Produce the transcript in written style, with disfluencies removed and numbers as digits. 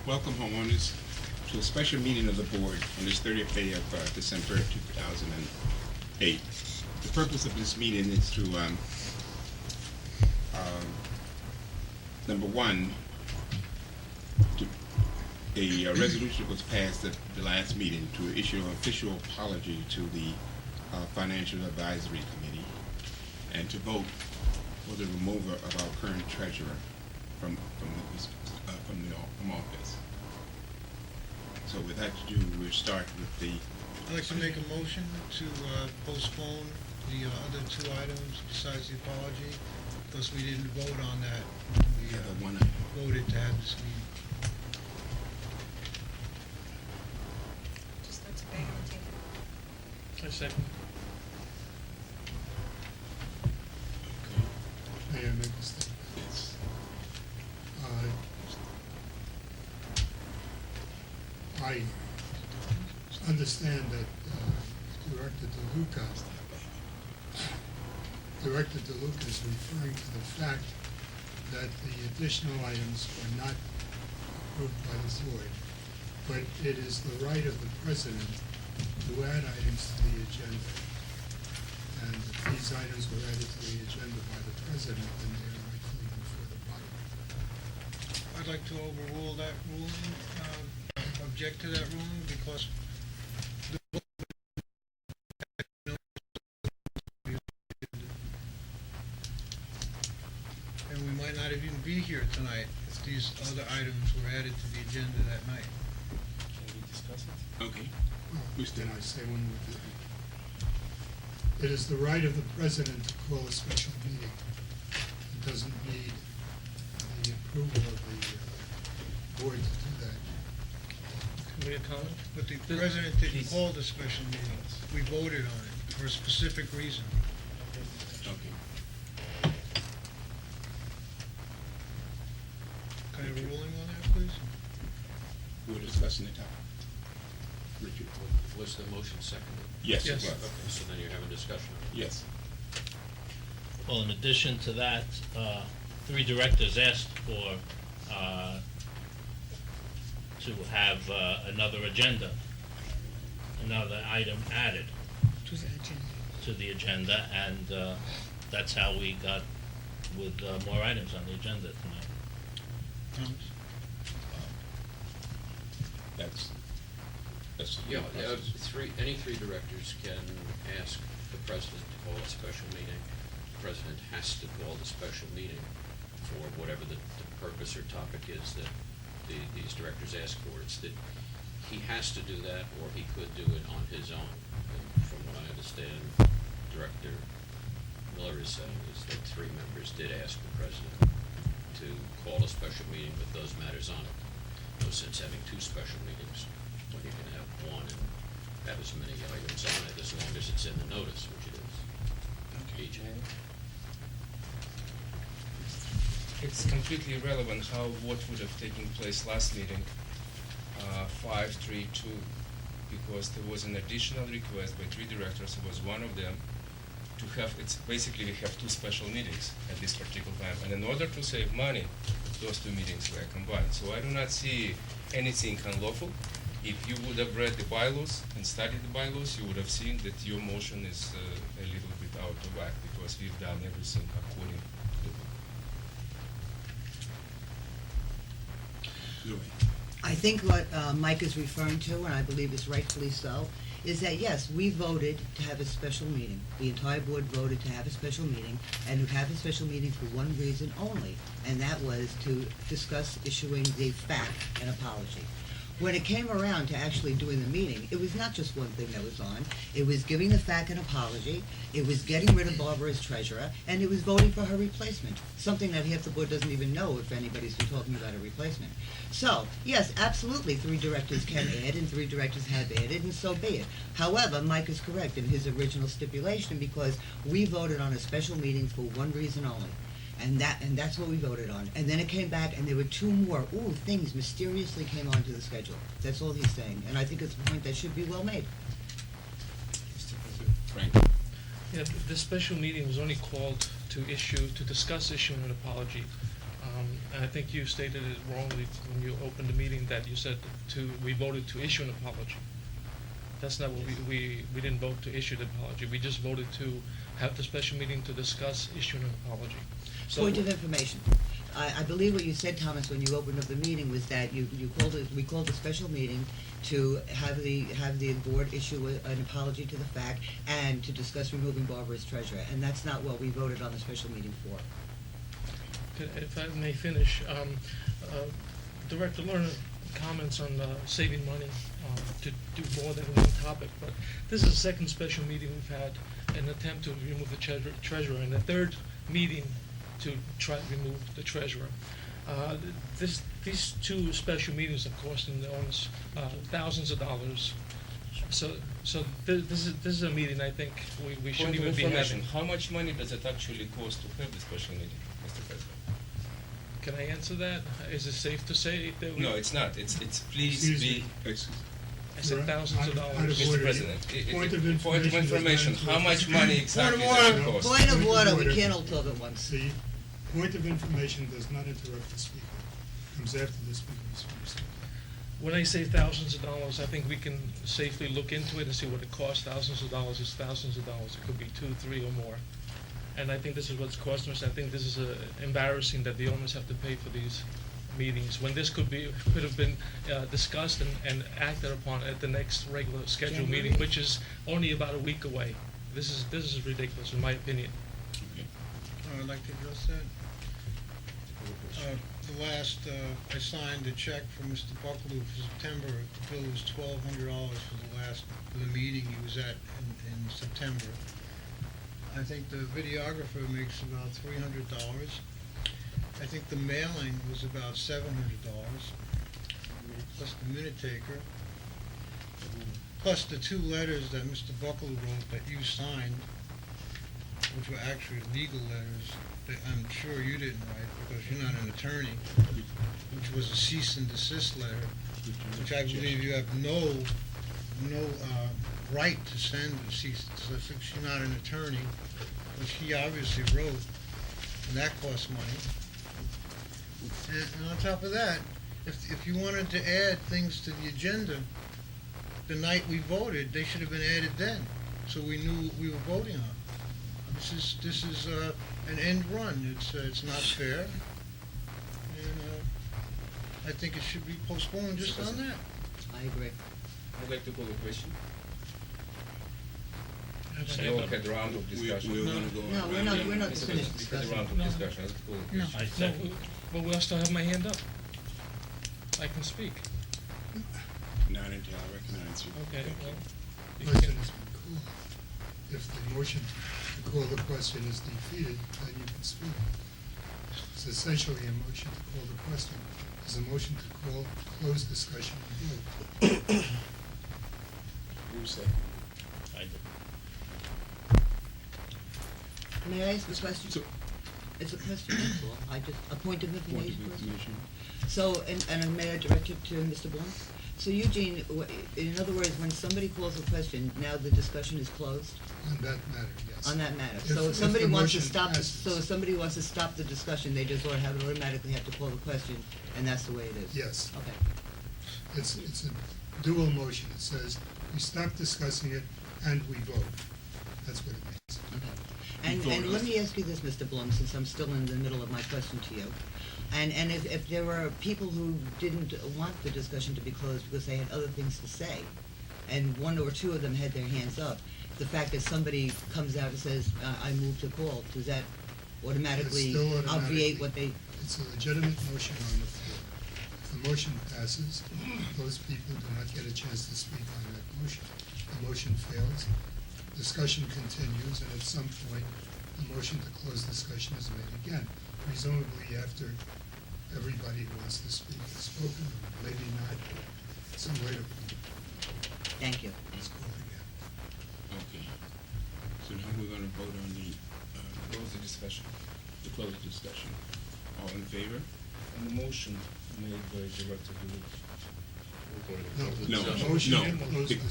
Welcome homeowners to a special meeting of the board on this 30th day of December 2008. The purpose of this meeting is to, number one, a resolution was passed at the last meeting to issue an official apology to the Financial Advisory Committee and to vote for the removal of our current treasurer from office. So with that to do, we'll start with the... I'd like to make a motion to postpone the other two items besides the apology, because we didn't vote on that. We voted to have this meeting. Just go to bed and take it. I second. May I make a statement? Yes. I understand that Director DeLuca is referring to the fact that the additional items were not approved by the board, but it is the right of the president to add items to the agenda. And if these items were added to the agenda by the president, then they are rightfully before the body. I'd like to overrule that ruling, object to that ruling, because the and we might not even be here tonight if these other items were added to the agenda that night. Can we discuss it? Okay. Then I say one more thing. It is the right of the president to call a special meeting. It doesn't need the approval of the board to do that. Can we comment? But the president didn't call the special meeting. We voted on it for a specific reason. Okay. Can I have a ruling on that, please? We're discussing the topic. Richard? Was the motion seconded? Yes, it Yes. was. Okay, so then you're having discussion on it. Yes. Well, in addition to that, three directors asked for to have another agenda, another item added to the agenda, and that's how we got with more items on the agenda tonight. Thomas? That's Yeah, any three directors can ask the president to call a special meeting. The president has to call the special meeting for whatever the purpose or topic is that these directors ask for. It's that he has to do that, or he could do it on his own. And from what I understand, Director Miller is saying is that three members did ask the president to call a special meeting with those matters on it. No sense having two special meetings when you can have one and have as many items on it as long as it's in the notice, which it is. BJ? It's completely irrelevant what would have taken place last meeting, 5-3-2, because there was an additional request by three directors. It was one of them to have, it's basically we have two special meetings at this particular time. And in order to save money, those two meetings were combined. So I do not see anything unlawful. If you would have read the bylaws and studied the bylaws, you would have seen that your motion is a little bit out of whack, because we've done everything according to the book. Louis. I think what Mike is referring to, and I believe is rightfully so, is that yes, we voted to have a special meeting. The entire board voted to have a special meeting, and to have a special meeting for one reason only, and that was to discuss issuing the fact and apology. When it came around to actually doing the meeting, it was not just one thing that was on. It was giving the FAC an apology, it was getting rid of Barbara as treasurer, and it was voting for her replacement, something that half the board doesn't even know if anybody's been talking about a replacement. So, yes, absolutely, three directors can add, and three directors have added, and so be it. However, Mike is correct in his original stipulation, because we voted on a special meeting for one reason only. And that's what we voted on. And then it came back, and there were two more. Ooh, things mysteriously came onto the schedule. That's all he's saying. And I think it's a point that should be well made. Frank. Yeah, the special meeting was only called to discuss issuing an apology. And I think you stated it wrongly when you opened the meeting that you said we voted to issue an apology. That's not what we didn't vote to issue the apology. We just voted to have the special meeting to discuss issuing an apology. So Point of information. I believe what you said, Thomas, when you opened up the meeting was that we called a special meeting to have the board issue an apology to the FAC and to discuss removing Barbara as treasurer, and that's not what we voted on the special meeting for. if I may finish, Director Lerner comments on saving money to do more than one topic, but this is the second special meeting we've had, an attempt to remove the treasurer, and the third meeting to try to remove the treasurer. These two special meetings are costing the owners thousands of dollars. So this is a meeting I think we shouldn't even be having. How much money does it actually cost to have this special meeting, Mr. President? Can I answer that? Is it safe to say that we? No, it's not. It's please Excuse be. me. I said thousands of Out of dollars. Mr. order. President, Point of point of information, information. how much money exactly Point does of it order. cost? Point of order. We order. can't all talk at once. The point of information does not interrupt the speaker. Comes after the speaker's first. When I say thousands of dollars, I think we can safely look into it and see what it costs. Thousands of dollars is thousands of dollars. It could be 2, 3, or more. And I think this is what's costing us. I think this is embarrassing that the owners have to pay for these meetings when this could have been discussed and acted upon at the next regular scheduled meeting, which is only about a week away. This is ridiculous, in my opinion. I'd like to address that. The last, I signed a check for Mr. Buckaloo for September. The bill was $1,200 for the meeting he was at in September. I think the videographer makes about $300. I think the mailing was about $700, plus the minute taker, plus the 2 letters that Mr. Buckaloo wrote that you signed, which were actually legal letters that I'm sure you didn't write because you're not an attorney, which was a cease and desist letter, which I believe you have no right to send a cease and desist. You're not an attorney, which he obviously wrote, and that costs money. And on top of that, if you wanted to add things to the agenda the night we voted, they should have been added then, so we knew what we were voting on. This is an end run. It's not fair, and I think it should be postponed just on that. I agree. I'd like to call a question. Have We all had a round of discussion. We're gonna go No, on. we're not Mr. finished President, we had a discussing. round of No. discussion. Let's call a question. I No, second. but we still have my hand up. I can speak. Not until I recognize you. Okay, well, you Question can- has been called. If the motion to call the question is defeated, then you can speak. It's essentially a motion to call the question. It's a motion to close discussion and vote. Who said? I do. May I ask a question? So- It's a question, that's all. A point of Point information. of information. So, and may I direct it to Mr. Blunt? So Eugene, in other words, when somebody calls a question, now the discussion is closed On that matter, yes. on that matter. If- So if if somebody the wants to motion stop, passes. so if somebody wants to stop the discussion, they just automatically have to call the question, and that's the way it is? Yes. Okay. It's a dual motion. It says we stop discussing it and we vote. That's what it means. Okay. And let me ask you this, Mr. Blum, since I'm still in the middle of my question to you. And if there were people who didn't want the discussion to be closed because they had other things to say, and 1 or 2 of them had their hands up, the fact that somebody comes out and says, I move to call, does that automatically It's still automatically- obviate what they... It's a legitimate motion on the floor. If the motion passes, those people do not get a chance to speak on that motion. The motion fails, discussion continues, and at some point, the motion to close discussion is made again, presumably after everybody who wants to speak has spoken, or maybe not, some later point. Thank you. Let's call again. Okay. So now we're gonna vote on the, Close the discussion. to close the discussion. All in favor? And the motion made by Director Blue. No, The motion no. to close The- discussion.